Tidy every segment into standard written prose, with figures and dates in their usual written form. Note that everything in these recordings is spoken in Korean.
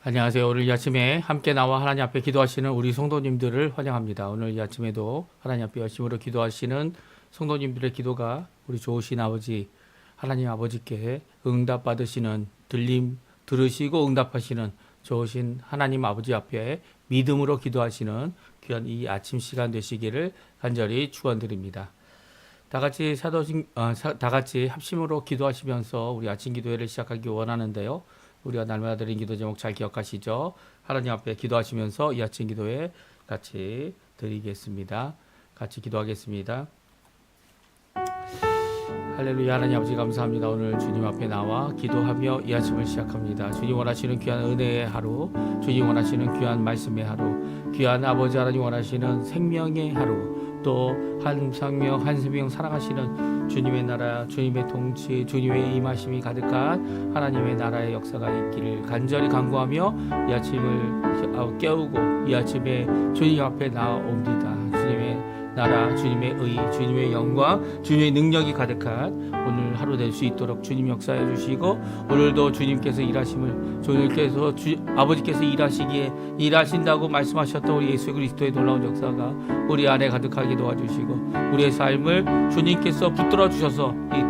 안녕하세요. 오늘 이 아침에 함께 나와 하나님 앞에 기도하시는 우리 성도님들을 환영합니다. 오늘 이 아침에도 하나님 앞에 열심으로 기도하시는 성도님들의 기도가 우리 좋으신 아버지 하나님 아버지께 응답받으시는 들림 들으시고 응답하시는 좋으신 하나님 아버지 앞에 믿음으로 기도하시는 귀한 이 아침 시간 되시기를 간절히 축원드립니다. 다 같이 합심으로 기도하시면서 우리 아침 기도회를 시작하기 원하는데요. 우리가 날마다 드린 기도 제목 잘 기억하시죠? 하나님 앞에 기도하시면서 이 아침 기도회 같이 드리겠습니다. 같이 기도하겠습니다. 할렐루야. 하나님 아버지 감사합니다. 오늘 주님 앞에 나와 기도하며 이 아침을 시작합니다. 주님 원하시는 귀한 은혜의 하루, 주님 원하시는 귀한 말씀의 하루, 귀한 아버지 하나님 원하시는 생명의 하루, 또 한 생명 살아가시는 주님의 나라, 주님의 통치, 주님의 임하심이 가득한 하나님의 나라의 역사가 있기를 간절히 간구하며 이 아침을 깨우고 이 아침에 주님 앞에 나옵니다. 주님의 나라, 주님의 의, 주님의 영광, 주님의 능력이 가득한 오늘 하루 될 수 있도록 주님 역사해 주시고, 오늘도 주님께서 일하심을, 아버지께서 일하신다고 말씀하셨던 우리 예수 그리스도의 놀라운 역사가 우리 안에 가득하게 도와주시고, 우리의 삶을 주님께서 붙들어 주셔서 이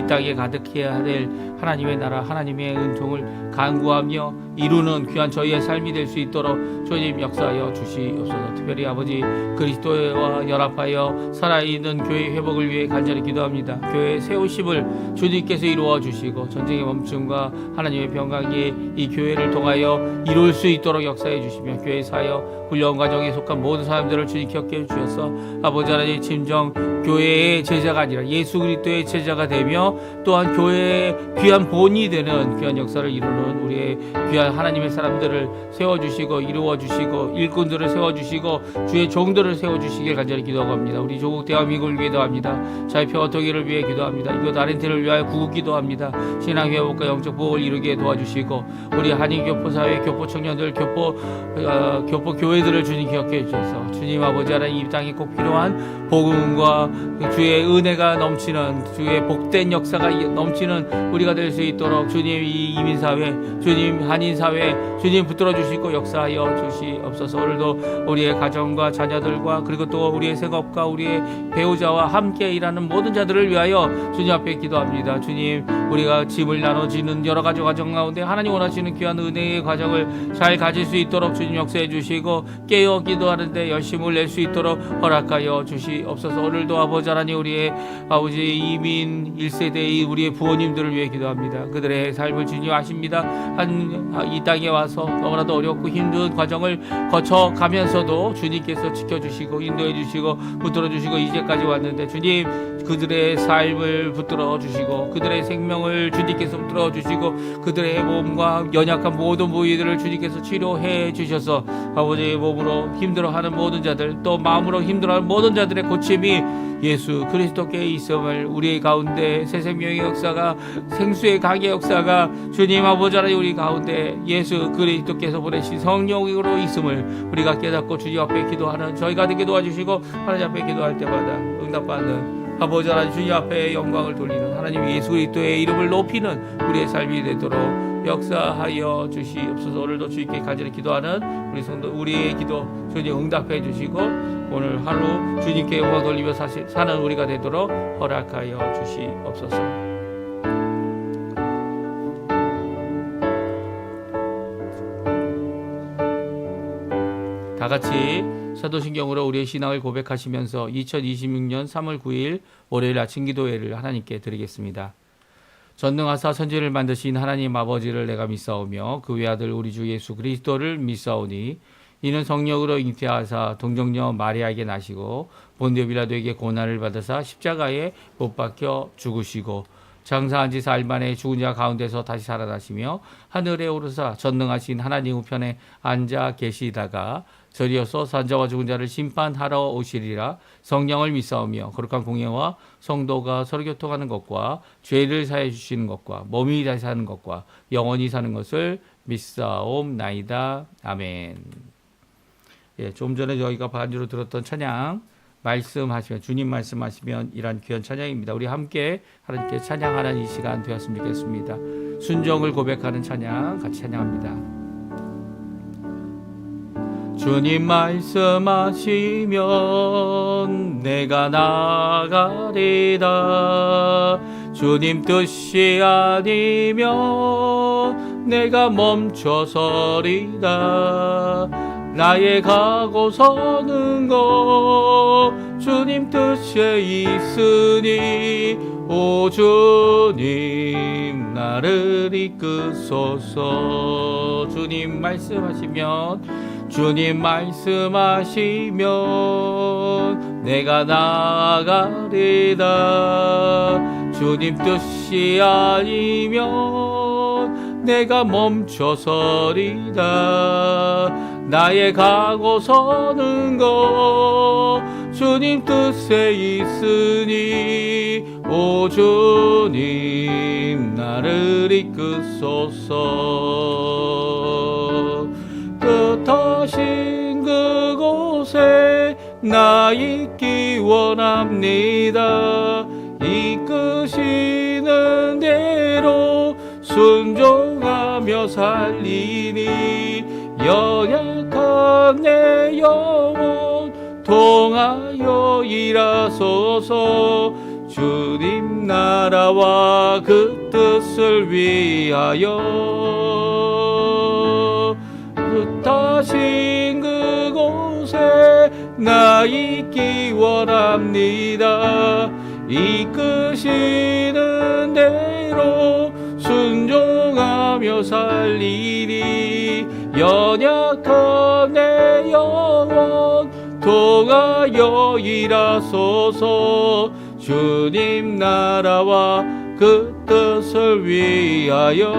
땅에 가득해야 될 하나님의 나라, 하나님의 은총을 간구하며 이루는 귀한 저희의 삶이 될 수 있도록 주님 역사하여 주시옵소서. 특별히 아버지 그리스도와 연합하여 살아있는 교회의 회복을 위해 간절히 기도합니다. 교회의 세우심을 주님께서 이루어 주시고, 전쟁의 멈춤과 하나님의 평강이 이 교회를 통하여 이룰 수 있도록 역사해 주시며, 교회 사역 훈련 과정에 속한 모든 사람들을 주님 기억해 주셔서 아버지 하나님 진정 교회의 제자가 아니라 예수 그리스도의 제자가 되며, 또한 교회의 귀한 본이 되는 귀한 역사를 이루는 우리의 귀한 하나님의 사람들을 세워주시고 이루어주시고 일꾼들을 세워주시고 주의 종들을 세워주시길 간절히 기도합니다. 우리 조국 대한민국을 위해 기도합니다. 자유 평화 통일을 위해 기도합니다. 이곳 아르헨티나를 위하여 구국 기도합니다. 신앙 회복과 영적 보호를 이루게 도와주시고, 우리 한인 교포 사회, 교포 청년들, 교포 교회들을 주님 기억해 주셔서 주님 아버지 하나님 이 땅에 꼭 필요한 복음과 주의 은혜가 넘치는, 주의 복된 역사가 넘치는 우리가 될 수 있도록 주님 이 이민사회, 주님 한인사회 주님 붙들어 주시고 역사하여 주시옵소서. 오늘도 우리의 가정과 자녀들과 그리고 또 우리의 생업과 우리의 배우자와 함께 일하는 모든 자들을 위하여 주님 앞에 기도합니다. 주님, 우리가 짐을 나눠지는 여러 가지 과정 가운데 하나님 원하시는 귀한 은혜의 과정을 잘 가질 수 있도록 주님 역사해 주시고, 깨어 기도하는데 열심을 낼 수 있도록 허락하여 주시옵소서. 오늘도 아버지 하나님 우리의 아버지 이민 1세대의 우리의 부모님들을 위해 기도합니다. 그들의 삶을 주님 아십니다. 이 땅에 와서 너무나도 어렵고 힘든 과정을 거쳐가면서도 주님께서 지켜주시고 인도해 주시고 붙들어 주시고 이제까지 왔는데, 주님 그들의 삶을 붙들어 주시고 그들의 생명을 주님께서 붙들어 주시고 그들의 몸과 연약한 모든 부위들을 주님께서 치료해 주셔서 아버지의 몸으로 힘들어하는 모든 자들, 또 마음으로 힘들어하는 모든 자들의 고침이 예수 그리스도께 있음을, 우리 가운데 새 생명의 역사가, 생수의 강의 역사가 주님 아버지 하나님 우리 가운데 예수 그리스도께서 보내신 성령으로 있음을 우리가 깨닫고 주님 앞에 기도하는 저희가 되게 도와주시고, 하나님 앞에 기도할 때마다 응답받는 아버지 하나님 주님 앞에 영광을 돌리는 하나님 예수 그리스도의 이름을 높이는 우리의 삶이 되도록 역사하여 주시옵소서. 오늘도 주님께 간절히 기도하는 우리 성도, 우리의 기도 주님 응답해 주시고 오늘 하루 주님께 영광 돌리며 사는 우리가 되도록 허락하여 주시옵소서. 다 같이 사도신경으로 우리의 신앙을 고백하시면서 2026년 3월 9일 월요일 아침 기도회를 하나님께 드리겠습니다. 전능하사 선지를 만드신 하나님 아버지를 내가 믿사오며 그 외아들 우리 주 예수 그리스도를 믿사오니, 이는 성령으로 잉태하사 동정녀 마리아에게 나시고 본디오 빌라도에게 고난을 받으사 십자가에 못 박혀 죽으시고 장사한 지 사흘 만에 죽은 자 가운데서 다시 살아나시며 하늘에 오르사 전능하신 하나님 우편에 앉아 계시다가 저리어서 산자와 죽은 자를 심판하러 오시리라. 성령을 믿사오며 거룩한 공예와 성도가 서로 교통하는 것과 죄를 사해 주시는 것과 몸이 다시 사는 것과 영원히 사는 것을 믿사옵나이다. 아멘. 좀 전에 저희가 반주로 들었던 찬양 말씀하시면, 주님 말씀하시면 이란 귀한 찬양입니다. 우리 함께 하나님께 찬양하는 이 시간 되었으면 좋겠습니다. 순종을 고백하는 찬양 같이 찬양합니다. 주님 말씀하시면 내가 나가리다. 주님 뜻이 아니면 내가 멈춰서리다. 나의 가고 서는 것 주님 뜻에 있으니 오 주님 나를 이끄소서. 주님 말씀하시면 내가 나아가리다. 주님 뜻이 아니면 내가 멈춰서리다. 나의 가고 서는 것 주님 뜻에 있으니 오 주님 나를 이끄소서. 뜻하신 그곳에 나 있기 원합니다. 이끄시는 대로 순종하며 살리니 연약한 내 영혼 통하여 일하소서. 주님 나라와 그 뜻을 위하여 뜻하신 그곳에 나 있기 원합니다. 이끄시는 대로 순종하며 살리니 연약한 내 영혼 통하여 일하소서. 주님 나라와 그 뜻을 위하여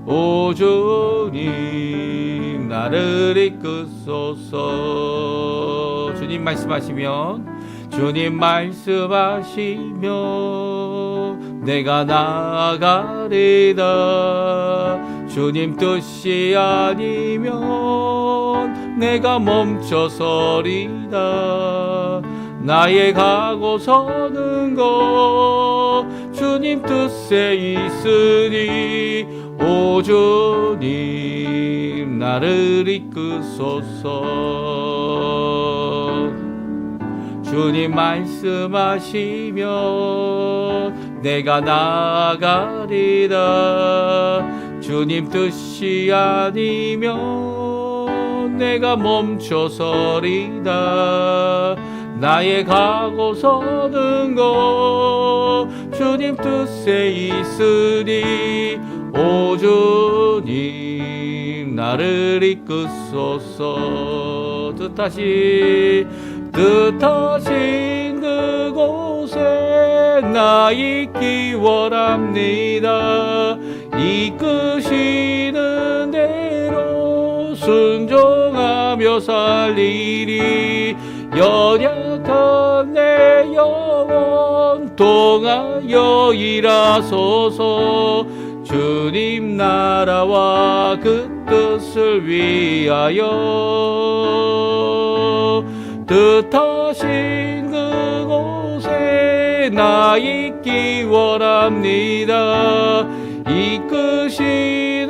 오 주님 나를 이끄소서. 주님 말씀하시면 내가 나아가리다. 주님 뜻이 아니면 내가 멈춰서리다. 나의 가고 서는 것 주님 뜻에 있으니 오 주님 나를 이끄소서. 주님 말씀하시면 내가 나아가리다. 주님 뜻이 아니면 내가 멈춰서리다. 나의 가고 서는 것 주님 뜻에 있으니 오 주님 나를 이끄소서. 뜻하신 그곳에 나 있기 원합니다. 이끄시는 대로 순종하며 살리리. 연약한 내 영혼 통하여 일하소서. 주님 나라와 그 뜻을 위하여 뜻하신 그곳에 나 있기 원합니다. 이끄시는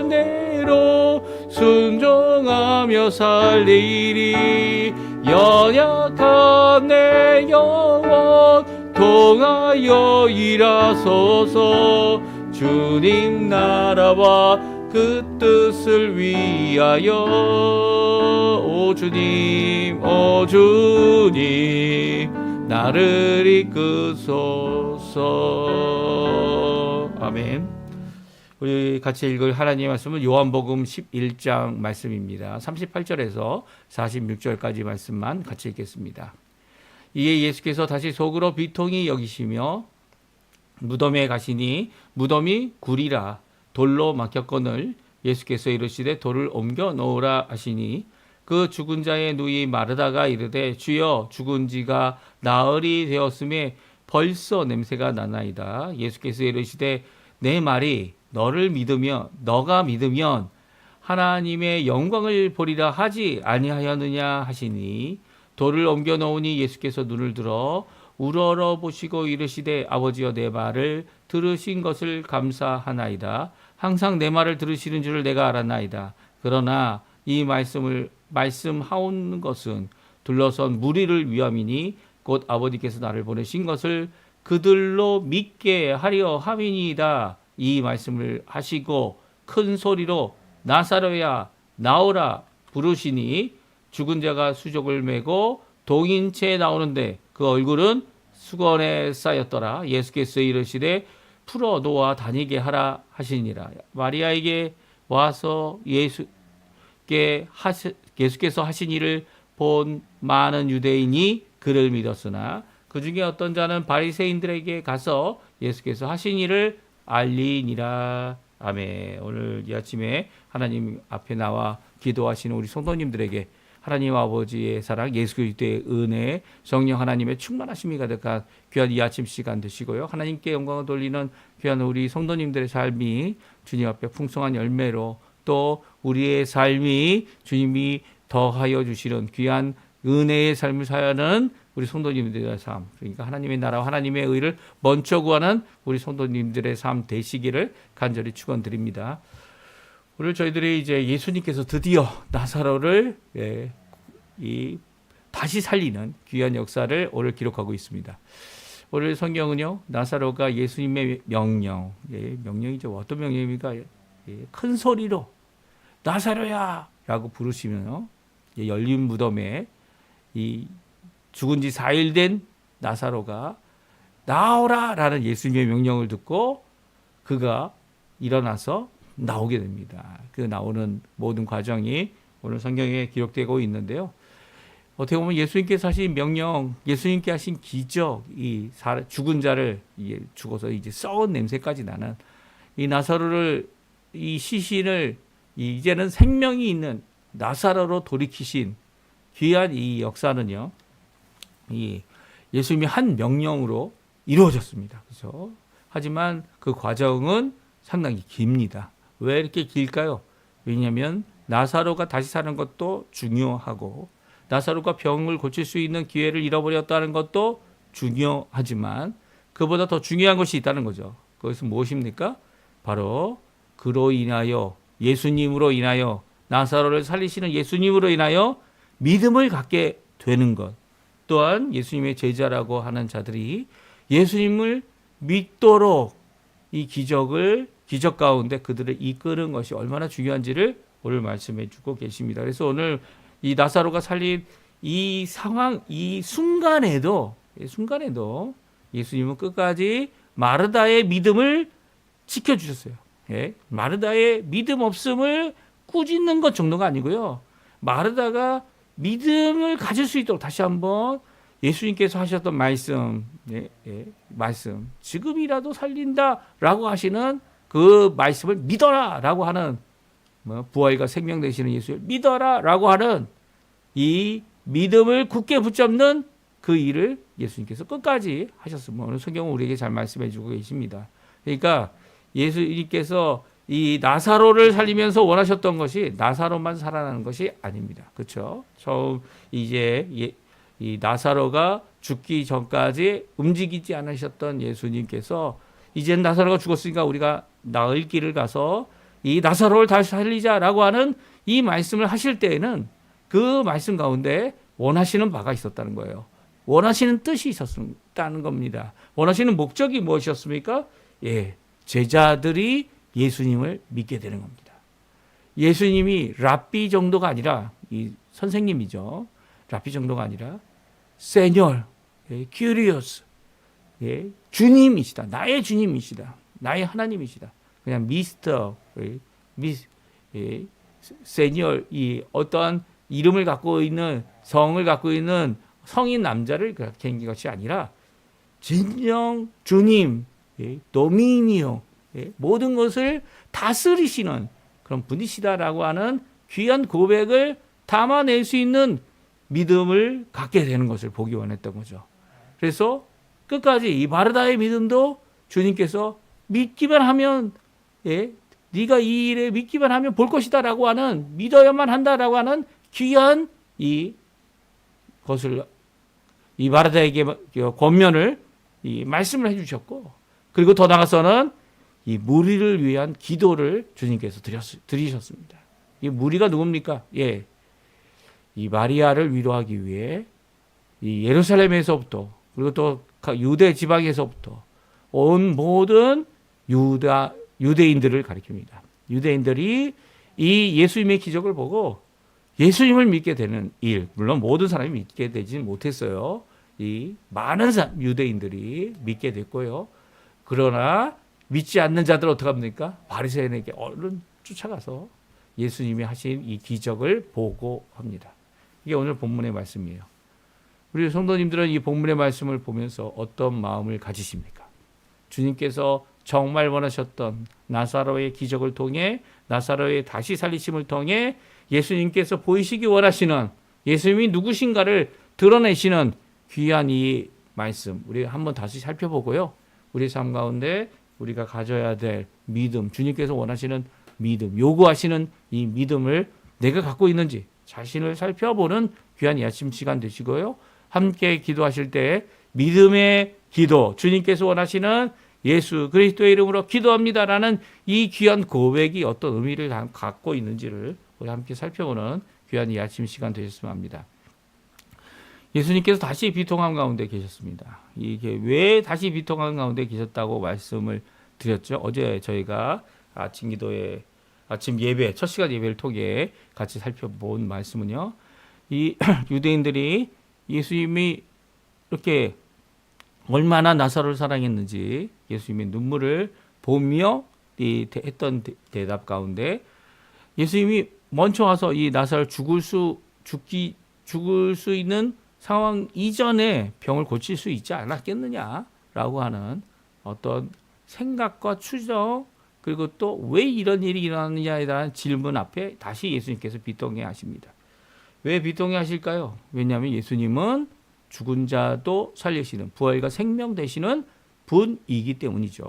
대로 순종하며 살리리. 연약한 내 영혼 통하여 일하소서. 주님 나라와 그 뜻을 위하여 오 주님 나를 이끄소서. 아멘. 우리 같이 읽을 하나님의 말씀은 요한복음 11장 말씀입니다. 38절에서 46절까지 말씀만 같이 읽겠습니다. 이에 예수께서 다시 속으로 비통히 여기시며 무덤에 가시니 무덤이 굴이라 돌로 막혔거늘 예수께서 이르시되 돌을 옮겨 놓으라 하시니 그 죽은 자의 누이 마르다가 이르되 주여 죽은 지가 나흘이 되었음에 벌써 냄새가 나나이다. 예수께서 이르시되 내 말이 너가 믿으면 하나님의 영광을 보리라 하지 아니하였느냐 하시니 돌을 옮겨 놓으니 예수께서 눈을 들어 우러러 보시고 이르시되 아버지여 내 말을 들으신 것을 감사하나이다. 항상 내 말을 들으시는 줄을 내가 알았나이다. 그러나 이 말씀을 말씀하온 것은 둘러선 무리를 위함이니 곧 아버지께서 나를 보내신 것을 그들로 믿게 하려 함이니이다. 이 말씀을 하시고 큰 소리로 나사로야 나오라 부르시니 죽은 자가 수족을 메고 동인 채 나오는데 그 얼굴은 수건에 쌓였더라. 예수께서 이르시되 풀어 놓아 다니게 하라 하시니라. 마리아에게 와서 예수께서 하신 일을 본 많은 유대인이 그를 믿었으나 그 중에 어떤 자는 바리새인들에게 가서 예수께서 하신 일을 알리니라. 아멘. 오늘 이 아침에 하나님 앞에 나와 기도하시는 우리 성도님들에게 하나님 아버지의 사랑, 예수 그리스도의 은혜, 성령 하나님의 충만하심이 가득한 귀한 이 아침 시간 되시고요. 하나님께 영광을 돌리는 귀한 우리 성도님들의 삶이 주님 앞에 풍성한 열매로 또 우리의 삶이 주님이 더하여 주시는 귀한 은혜의 삶을 사는 우리 성도님들의 삶, 그러니까 하나님의 나라와 하나님의 의를 먼저 구하는 우리 성도님들의 삶 되시기를 간절히 축원드립니다. 오늘 저희들이 이제 예수님께서 드디어 나사로를 다시 살리는 귀한 역사를 오늘 기록하고 있습니다. 오늘 성경은요, 나사로가 예수님의 명령, 명령이죠. 어떤 명령입니까? 큰 소리로 나사로야! 라고 부르시면 열린 무덤에 이 죽은 지 4일 된 나사로가 나오라! 라는 예수님의 명령을 듣고 그가 일어나서 나오게 됩니다. 그 나오는 모든 과정이 오늘 성경에 기록되고 있는데요. 어떻게 보면 예수님께서 하신 명령, 예수님께 하신 기적, 이 죽은 자를 죽어서 이제 썩은 냄새까지 나는 이 나사로를, 이 시신을 이제는 생명이 있는 나사로로 돌이키신 귀한 이 역사는요, 이 예수님이 한 명령으로 이루어졌습니다. 그렇죠? 하지만 그 과정은 상당히 깁니다. 왜 이렇게 길까요? 왜냐하면 나사로가 다시 사는 것도 중요하고 나사로가 병을 고칠 수 있는 기회를 잃어버렸다는 것도 중요하지만 그보다 더 중요한 것이 있다는 거죠. 그것은 무엇입니까? 바로 그로 인하여, 예수님으로 인하여, 나사로를 살리시는 예수님으로 인하여 믿음을 갖게 되는 것. 또한 예수님의 제자라고 하는 자들이 예수님을 믿도록 이 기적 가운데 그들을 이끄는 것이 얼마나 중요한지를 오늘 말씀해 주고 계십니다. 그래서 오늘 이 나사로가 살린 이 상황, 이 순간에도 예수님은 끝까지 마르다의 믿음을 지켜주셨어요. 마르다의 믿음 없음을 꾸짖는 것 정도가 아니고요. 마르다가 믿음을 가질 수 있도록 다시 한번 예수님께서 하셨던 말씀, 지금이라도 살린다라고 하시는 그 말씀을 믿어라라고 하는, 부활과 생명 되시는 예수를 믿어라라고 하는 이 믿음을 굳게 붙잡는 그 일을 예수님께서 끝까지 하셨습니다. 오늘 성경은 우리에게 잘 말씀해 주고 계십니다. 그러니까 예수님께서 이 나사로를 살리면서 원하셨던 것이 나사로만 살아나는 것이 아닙니다. 그렇죠? 처음 이제 이 나사로가 죽기 전까지 움직이지 않으셨던 예수님께서 이제는 나사로가 죽었으니까 우리가 나을 길을 가서 이 나사로를 다시 살리자라고 하는 이 말씀을 하실 때에는 그 말씀 가운데 원하시는 바가 있었다는 거예요. 원하시는 뜻이 있었다는 겁니다. 원하시는 목적이 무엇이었습니까? 제자들이 예수님을 믿게 되는 겁니다. 예수님이 랍비 정도가 아니라, 이 선생님이죠. 랍비 정도가 아니라 세뇨, 큐리오스, 주님이시다. 나의 주님이시다. 나의 하나님이시다. 그냥 미스터, 세뇨, 이 어떠한 이름을 갖고 있는, 성을 갖고 있는 성인 남자를 갱긴 것이 아니라 진정 주님, 도미니오, 모든 것을 다스리시는 그런 분이시다라고 하는 귀한 고백을 담아낼 수 있는 믿음을 갖게 되는 것을 보기 원했던 거죠. 그래서 끝까지 이 마르다의 믿음도 주님께서 믿기만 하면, 네가 이 일에 믿기만 하면 볼 것이다라고 하는, 믿어야만 한다라고 하는 귀한 이 것을, 이 마르다에게 권면을, 이 말씀을 해주셨고, 그리고 더 나아가서는 이 무리를 위한 기도를 주님께서 드리셨습니다. 이 무리가 누굽니까? 예, 이 마리아를 위로하기 위해 이 예루살렘에서부터 그리고 또 유대 지방에서부터 온 모든 유대인들을 가리킵니다. 유대인들이 이 예수님의 기적을 보고 예수님을 믿게 되는 일, 물론 모든 사람이 믿게 되지는 못했어요. 이 많은 유대인들이 믿게 됐고요. 그러나 믿지 않는 자들은 어떻게 합니까? 바리새인에게 얼른 쫓아가서 예수님이 하신 이 기적을 보고합니다. 이게 오늘 본문의 말씀이에요. 우리 성도님들은 이 본문의 말씀을 보면서 어떤 마음을 가지십니까? 주님께서 정말 원하셨던 나사로의 기적을 통해 나사로의 다시 살리심을 통해 예수님께서 보이시기 원하시는 예수님이 누구신가를 드러내시는 귀한 이 말씀 우리 한번 다시 살펴보고요. 우리 삶 가운데 우리가 가져야 될 믿음, 주님께서 원하시는 믿음, 요구하시는 이 믿음을 내가 갖고 있는지 자신을 살펴보는 귀한 이 아침 시간 되시고요. 함께 기도하실 때 믿음의 기도, 주님께서 원하시는 예수 그리스도의 이름으로 기도합니다라는 이 귀한 고백이 어떤 의미를 갖고 있는지를 우리 함께 살펴보는 귀한 이 아침 시간 되셨으면 합니다. 예수님께서 다시 비통함 가운데 계셨습니다. 이게 왜 다시 비통함 가운데 계셨다고 말씀을 드렸죠? 어제 저희가 아침 예배, 첫 시간 예배를 통해 같이 살펴본 말씀은요. 이 유대인들이 예수님이 이렇게 얼마나 나사로를 사랑했는지 예수님의 눈물을 보며 했던 대답 가운데 예수님이 먼저 와서 이 나사로를 죽을 수 있는 상황 이전에 병을 고칠 수 있지 않았겠느냐라고 하는 어떤 생각과 추정 그리고 또 왜 이런 일이 일어났느냐에 대한 질문 앞에 다시 예수님께서 비통해 하십니다. 왜 비통해 하실까요? 왜냐하면 예수님은 죽은 자도 살리시는 부활과 생명 되시는 분이기 때문이죠.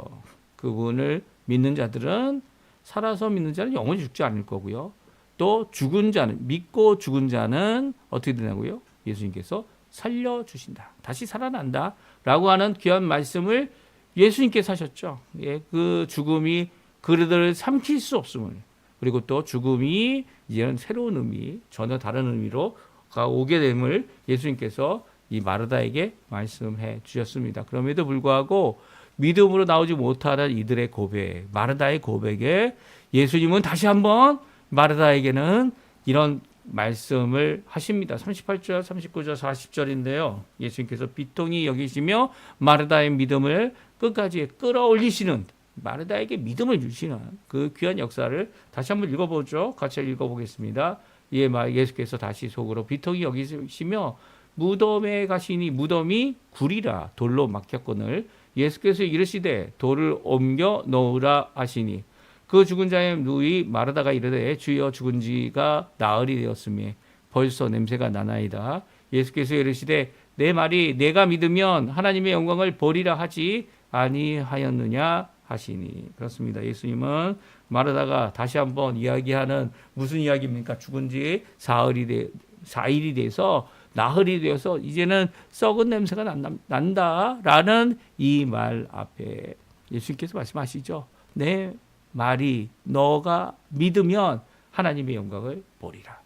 그분을 믿는 자들은 살아서 믿는 자는 영원히 죽지 않을 거고요. 또 죽은 자는 믿고 죽은 자는 어떻게 되냐고요? 예수님께서 살려주신다. 다시 살아난다라고 하는 귀한 말씀을 예수님께서 하셨죠. 예, 그 죽음이 그들을 삼킬 수 없음을 그리고 또 죽음이 이제는 새로운 의미 전혀 다른 의미로 오게 됨을 예수님께서 이 마르다에게 말씀해 주셨습니다. 그럼에도 불구하고 믿음으로 나오지 못하는 이들의 고백, 마르다의 고백에 예수님은 다시 한번 마르다에게는 이런 말씀을 하십니다. 38절, 39절, 40절인데요. 예수님께서 비통히 여기시며 마르다의 믿음을 끝까지 끌어올리시는 마르다에게 믿음을 주시는 그 귀한 역사를 다시 한번 읽어보죠. 같이 읽어보겠습니다. 예수께서 다시 속으로 비통히 여기시며 무덤에 가시니 무덤이 구리라 돌로 막혔거늘 예수께서 이르시되 돌을 옮겨 놓으라 하시니 그 죽은 자의 누이 마르다가 이르되 주여 죽은 지가 나흘이 되었으며 벌써 냄새가 나나이다. 예수께서 이르시되 내 말이 내가 믿으면 하나님의 영광을 보리라 하지 아니하였느냐 하시니. 그렇습니다. 예수님은 마르다가 다시 한번 이야기하는 무슨 이야기입니까? 죽은 지 4일이 돼서 나흘이 되어서 이제는 썩은 냄새가 난다라는 이 말 앞에 예수님께서 말씀하시죠. 내 말이 너가 믿으면 하나님의 영광을 보리라.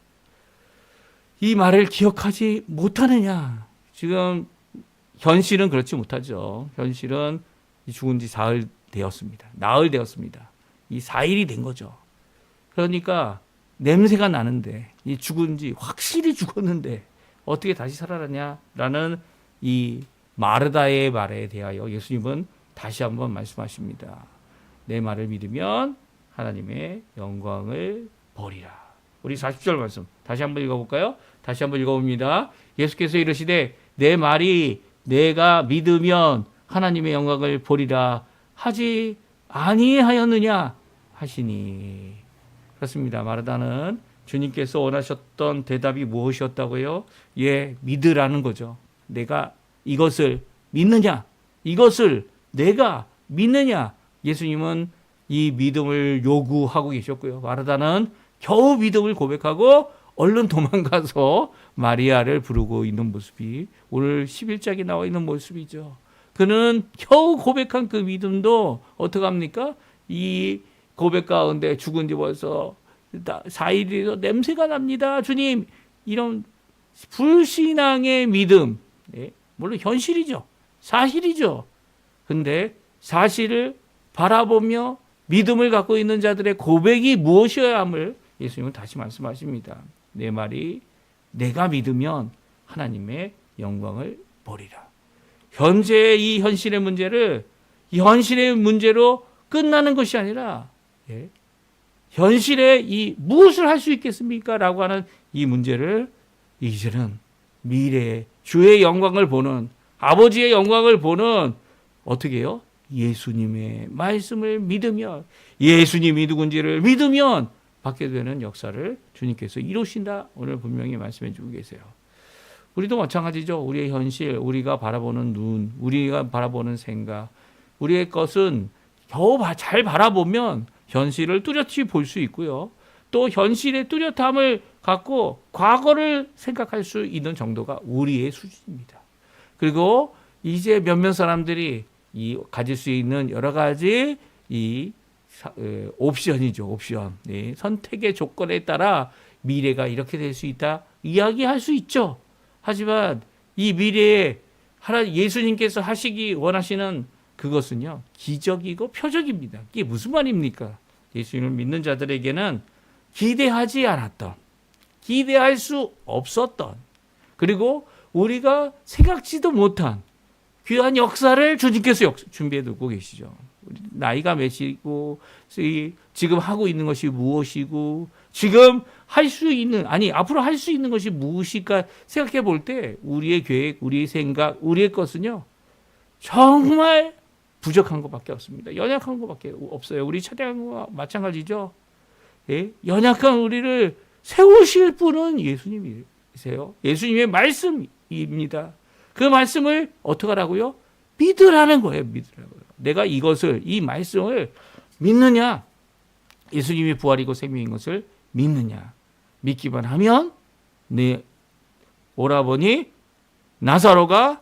이 말을 기억하지 못하느냐? 지금 현실은 그렇지 못하죠. 현실은 죽은 지 나흘 되었습니다. 이 4일이 된 거죠. 그러니까 냄새가 나는데 이 죽은 지 확실히 죽었는데 어떻게 다시 살아나냐라는 이 마르다의 말에 대하여 예수님은 다시 한번 말씀하십니다. 내 말을 믿으면 하나님의 영광을 보리라. 우리 40절 말씀 다시 한번 읽어볼까요? 다시 한번 읽어봅니다. 예수께서 이르시되 내 말이 내가 믿으면 하나님의 영광을 보리라 하지 아니하였느냐 하시니. 그렇습니다. 마르다는 주님께서 원하셨던 대답이 무엇이었다고요? 믿으라는 거죠. 내가 이것을 믿느냐? 이것을 내가 믿느냐? 예수님은 이 믿음을 요구하고 계셨고요. 마르다는 겨우 믿음을 고백하고 얼른 도망가서 마리아를 부르고 있는 모습이 오늘 11장에 나와 있는 모습이죠. 그는 겨우 고백한 그 믿음도 어떻게 합니까? 이 고백 가운데 죽은 지 벌써 4일에도 냄새가 납니다. 주님, 이런 불신앙의 믿음, 물론 현실이죠. 사실이죠. 근데 사실을 바라보며 믿음을 갖고 있는 자들의 고백이 무엇이어야 함을 예수님은 다시 말씀하십니다. 내 말이 내가 믿으면 하나님의 영광을 보리라. 현재의 이 현실의 문제를 이 현실의 문제로 끝나는 것이 아니라 현실에 이 무엇을 할 수 있겠습니까? 라고 하는 이 문제를 이제는 미래의 주의 영광을 보는 아버지의 영광을 보는 어떻게 해요? 예수님의 말씀을 믿으면 예수님이 누군지를 믿으면 받게 되는 역사를 주님께서 이루신다. 오늘 분명히 말씀해 주고 계세요. 우리도 마찬가지죠. 우리의 현실, 우리가 바라보는 눈, 우리가 바라보는 생각, 우리의 것은 겨우 잘 바라보면 현실을 뚜렷이 볼 수 있고요. 또 현실의 뚜렷함을 갖고 과거를 생각할 수 있는 정도가 우리의 수준입니다. 그리고 이제 몇몇 사람들이 가질 수 있는 여러 가지 옵션이죠. 옵션. 선택의 조건에 따라 미래가 이렇게 될 수 있다. 이야기할 수 있죠. 하지만 이 미래에 예수님께서 하시기 원하시는 그것은요. 기적이고 표적입니다. 이게 무슨 말입니까? 예수님을 믿는 자들에게는 기대하지 않았던, 기대할 수 없었던, 그리고 우리가 생각지도 못한 귀한 역사를 주님께서 준비해 두고 계시죠. 나이가 몇이고 지금 하고 있는 것이 무엇이고 지금 할 수 있는 앞으로 할 수 있는 것이 무엇일까 생각해 볼 때 우리의 계획, 우리의 생각, 우리의 것은요. 정말 부족한 것밖에 없습니다. 연약한 것밖에 없어요. 우리 차량과 마찬가지죠. 연약한 우리를 세우실 분은 예수님이세요. 예수님의 말씀입니다. 그 말씀을 어떻게 하라고요? 믿으라는 거예요. 믿으라고요. 내가 이 말씀을 믿느냐? 예수님이 부활이고 생명인 것을 믿느냐? 믿기만 하면 내 오라버니 나사로가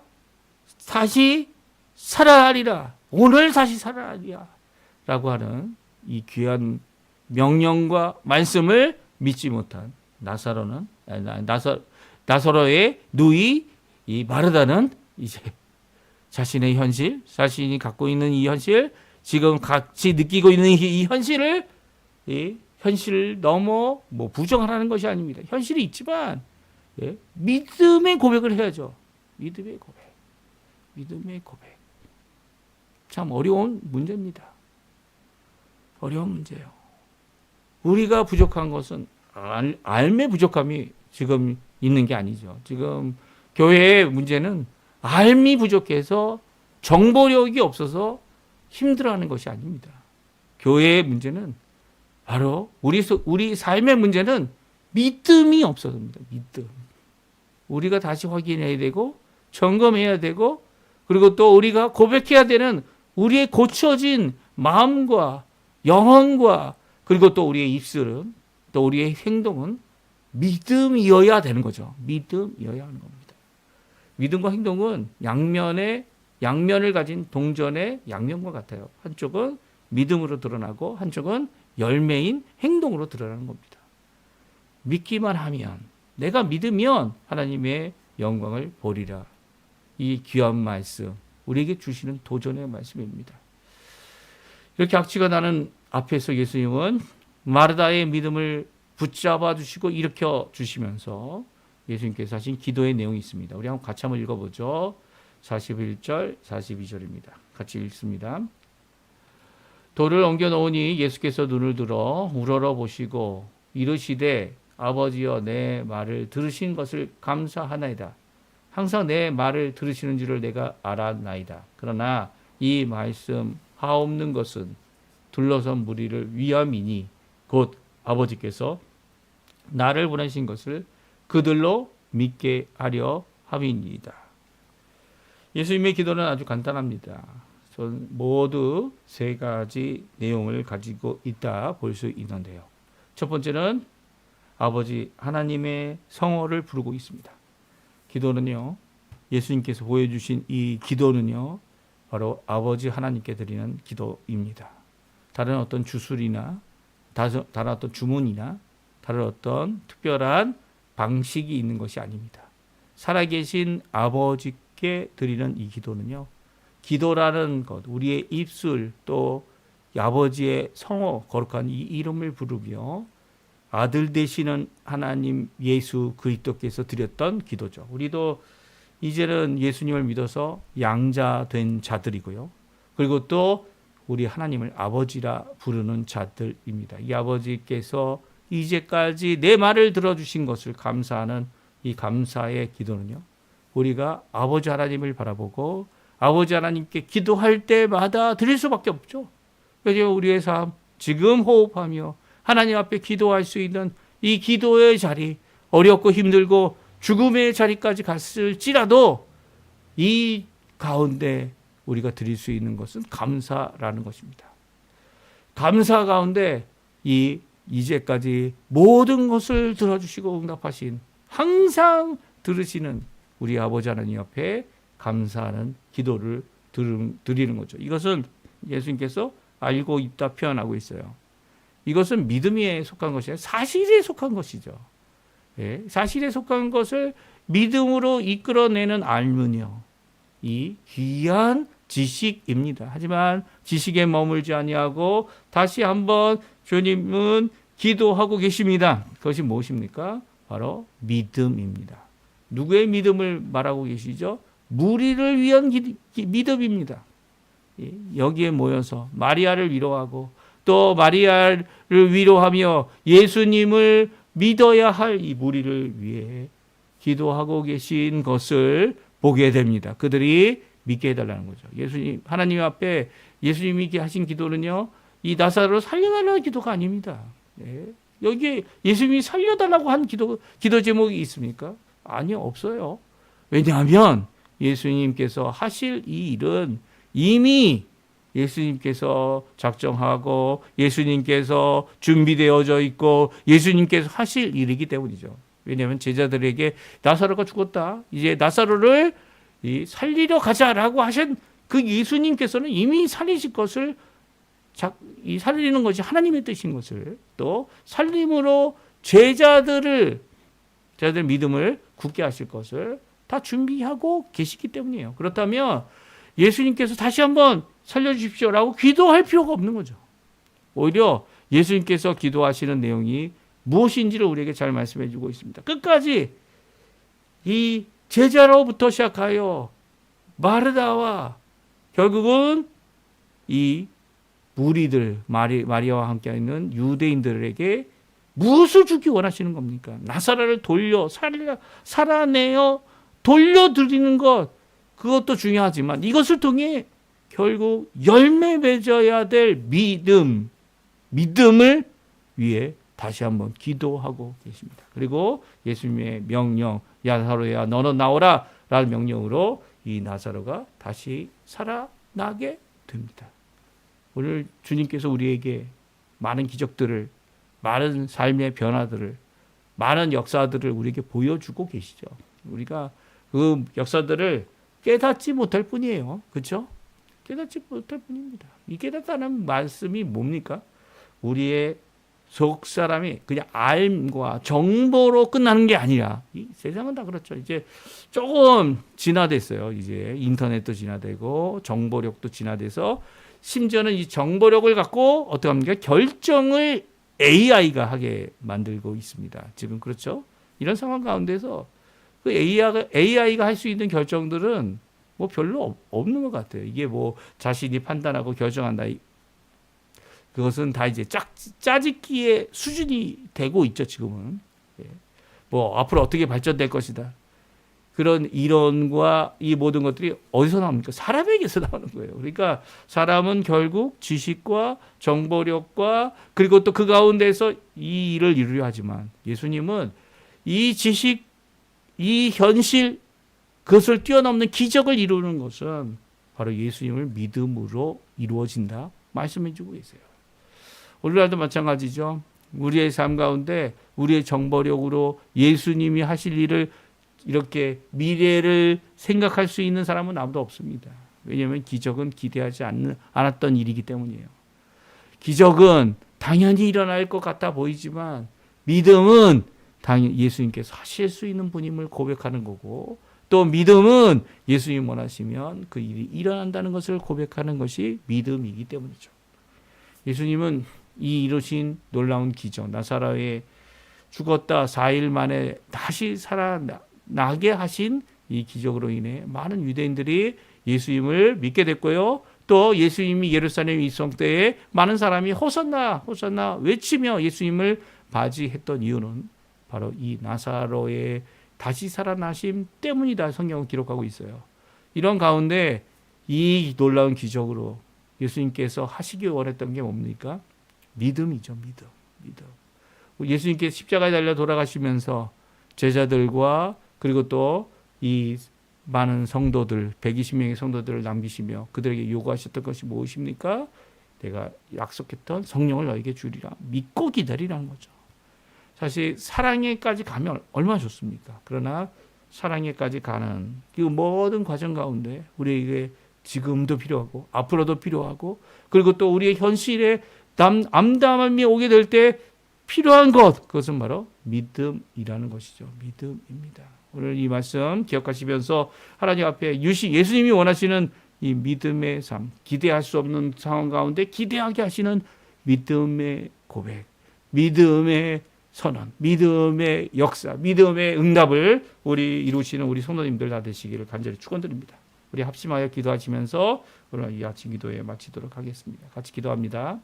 다시 살아나리라. 오늘 다시 살아나리라. 라고 하는 이 귀한 명령과 말씀을 믿지 못한 나사로의 누이 이 마르다는 이제 자신의 현실, 자신이 갖고 있는 이 현실, 지금 같이 느끼고 있는 이 현실을 현실을 넘어 부정하라는 것이 아닙니다. 현실이 있지만 믿음의 고백을 해야죠. 믿음의 고백. 참 어려운 문제입니다. 어려운 문제예요. 우리가 부족한 것은 알매 부족함이 지금 있는 게 아니죠. 지금 교회의 문제는 알미 부족해서 정보력이 없어서 힘들어하는 것이 아닙니다. 교회의 문제는 바로 우리 삶의 문제는 믿음이 없어서입니다. 믿음. 우리가 다시 확인해야 되고 점검해야 되고 그리고 또 우리가 고백해야 되는 우리의 고쳐진 마음과 영혼과 그리고 또 우리의 입술은 또 우리의 행동은 믿음이어야 되는 거죠. 믿음이어야 하는 겁니다. 믿음과 행동은 양면을 가진 동전의 양면과 같아요. 한쪽은 믿음으로 드러나고 한쪽은 열매인 행동으로 드러나는 겁니다. 믿기만 하면 내가 믿으면 하나님의 영광을 보리라. 이 귀한 말씀 우리에게 주시는 도전의 말씀입니다. 이렇게 악취가 나는 앞에서 예수님은 마르다의 믿음을 붙잡아 주시고 일으켜 주시면서 예수님께서 하신 기도의 내용이 있습니다. 우리 한번 같이 한번 읽어보죠. 41절, 42절입니다. 같이 읽습니다. 돌을 옮겨 놓으니 예수께서 눈을 들어 우러러 보시고 이르시되 아버지여 내 말을 들으신 것을 감사하나이다. 항상 내 말을 들으시는 줄을 내가 알았나이다. 그러나 이 말씀 하옵는 것은 둘러선 무리를 위함이니 곧 아버지께서 나를 보내신 것을 그들로 믿게 하려 함이니이다. 예수님의 기도는 아주 간단합니다. 모두 세 가지 내용을 가지고 있다 볼 수 있는데요. 첫 번째는 아버지 하나님의 성호를 부르고 있습니다. 기도는요. 예수님께서 보여주신 이 기도는요. 바로 아버지 하나님께 드리는 기도입니다. 다른 어떤 주술이나 다른 어떤 주문이나 다른 어떤 특별한 방식이 있는 것이 아닙니다. 살아계신 아버지께 드리는 이 기도는요, 기도라는 것, 우리의 입술 또 아버지의 성호 거룩한 이 이름을 부르며 아들 되시는 하나님 예수 그리스도께서 드렸던 기도죠. 우리도 이제는 예수님을 믿어서 양자 된 자들이고요. 그리고 또 우리 하나님을 아버지라 부르는 자들입니다. 이 아버지께서 이제까지 내 말을 들어주신 것을 감사하는 이 감사의 기도는요, 우리가 아버지 하나님을 바라보고 아버지 하나님께 기도할 때마다 드릴 수밖에 없죠. 그래서 우리의 삶, 지금 호흡하며 하나님 앞에 기도할 수 있는 이 기도의 자리, 어렵고 힘들고 죽음의 자리까지 갔을지라도 이 가운데 우리가 드릴 수 있는 것은 감사라는 것입니다. 감사 가운데 이제까지 모든 것을 들어주시고 응답하신, 항상 들으시는 우리 아버지 하나님 앞에 감사하는 기도를 드리는 거죠. 이것은 예수님께서 알고 있다 표현하고 있어요. 이것은 믿음에 속한 것이 아니라 사실에 속한 것이죠. 예, 사실에 속한 것을 믿음으로 이끌어내는 알문이요, 이 귀한 지식입니다. 하지만 지식에 머물지 아니하고 다시 한번 주님은 기도하고 계십니다. 그것이 무엇입니까? 바로 믿음입니다. 누구의 믿음을 말하고 계시죠? 무리를 위한 믿음입니다. 여기에 모여서 마리아를 위로하고 또 마리아를 위로하며 예수님을 믿어야 할 이 무리를 위해 기도하고 계신 것을 보게 됩니다. 그들이 믿게 해달라는 거죠. 예수님, 하나님 앞에 예수님이 하신 기도는요, 이 나사로를 살려달라는 기도가 아닙니다. 네. 여기에 예수님이 살려달라고 한 기도 제목이 있습니까? 아니요, 없어요. 왜냐하면 예수님께서 하실 이 일은 이미 예수님께서 작정하고 예수님께서 준비되어져 있고 예수님께서 하실 일이기 때문이죠. 왜냐하면 제자들에게 나사로가 죽었다, 이제 나사로를 살리러 가자라고 하신 그 예수님께서는 이미 살리실 것을, 살리는 것이 하나님의 뜻인 것을, 또 살림으로 제자들 믿음을 굳게 하실 것을 다 준비하고 계시기 때문이에요. 그렇다면 예수님께서 다시 한번 살려주십시오라고 기도할 필요가 없는 거죠. 오히려 예수님께서 기도하시는 내용이 무엇인지를 우리에게 잘 말씀해 주고 있습니다. 끝까지 이 제자로부터 시작하여 마르다와 결국은 이 무리들, 마리아와 함께 있는 유대인들에게 무엇을 주기 원하시는 겁니까? 나사로를 살아내어 돌려드리는 것, 그것도 중요하지만 이것을 통해 결국 열매 맺어야 될 믿음을 위해 다시 한번 기도하고 계십니다. 그리고 예수님의 명령, 나사로야 너는 나오라 라는 명령으로 이 나사로가 다시 살아나게 됩니다. 오늘 주님께서 우리에게 많은 기적들을, 많은 삶의 변화들을, 많은 역사들을 우리에게 보여주고 계시죠. 우리가 그 역사들을 깨닫지 못할 뿐이에요. 그렇죠? 깨닫지 못할 뿐입니다. 이 깨닫다는 말씀이 뭡니까? 우리의 속 사람이 그냥 알과 정보로 끝나는 게 아니라, 이 세상은 다 그렇죠. 이제 조금 진화됐어요. 이제 인터넷도 진화되고 정보력도 진화돼서 심지어는 이 정보력을 갖고 어떻게 합니까? 결정을 AI가 하게 만들고 있습니다. 지금 그렇죠? 이런 상황 가운데서 그 AI가 할 수 있는 결정들은 뭐 별로 없는 것 같아요. 이게 뭐 자신이 판단하고 결정한다, 그것은 다 이제 짜집기의 수준이 되고 있죠, 지금은. 뭐 앞으로 어떻게 발전될 것이다, 그런 이론과 이 모든 것들이 어디서 나옵니까? 사람에게서 나오는 거예요. 그러니까 사람은 결국 지식과 정보력과 그리고 또 그 가운데서 이 일을 이루려 하지만 예수님은 이 지식, 이 현실, 그것을 뛰어넘는 기적을 이루는 것은 바로 예수님을 믿음으로 이루어진다 말씀해 주고 계세요. 오늘날도 마찬가지죠. 우리의 삶 가운데 우리의 정보력으로 예수님이 하실 일을 이렇게 미래를 생각할 수 있는 사람은 아무도 없습니다. 왜냐하면 기적은 기대하지 않았던 일이기 때문이에요. 기적은 당연히 일어날 것 같아 보이지만 믿음은 당연히 예수님께서 하실 수 있는 분임을 고백하는 거고, 또 믿음은 예수님 원하시면 그 일이 일어난다는 것을 고백하는 것이 믿음이기 때문이죠. 예수님은 이 이루신 놀라운 기적, 나사로의 죽었다 4일 만에 다시 살아나게 하신 이 기적으로 인해 많은 유대인들이 예수님을 믿게 됐고요. 또 예수님이 예루살렘 입성 때에 많은 사람이 호산나 호산나 외치며 예수님을 맞이했던 이유는 바로 이 나사로의 다시 살아나심 때문이다. 성경은 기록하고 있어요. 이런 가운데 이 놀라운 기적으로 예수님께서 하시기 원했던 게 뭡니까? 믿음이죠. 믿음. 예수님께서 십자가에 달려 돌아가시면서 제자들과 그리고 또 이 많은 성도들, 120명의 성도들을 남기시며 그들에게 요구하셨던 것이 무엇입니까? 내가 약속했던 성령을 너에게 주리라. 믿고 기다리라는 거죠. 사실 사랑에까지 가면 얼마나 좋습니까? 그러나 사랑에까지 가는 그 모든 과정 가운데 우리에게 지금도 필요하고 앞으로도 필요하고 그리고 또 우리의 현실에 암담함이 오게 될 때 필요한 것, 그것은 바로 믿음이라는 것이죠. 믿음입니다. 오늘 이 말씀 기억하시면서 하나님 앞에 예수님이 원하시는 이 믿음의 삶, 기대할 수 없는 상황 가운데 기대하게 하시는 믿음의 고백, 믿음의 선언, 믿음의 역사, 믿음의 응답을 우리 이루시는 우리 성도님들 다 되시기를 간절히 축원드립니다. 우리 합심하여 기도하시면서 오늘 이 아침 기도에 마치도록 하겠습니다. 같이 기도합니다.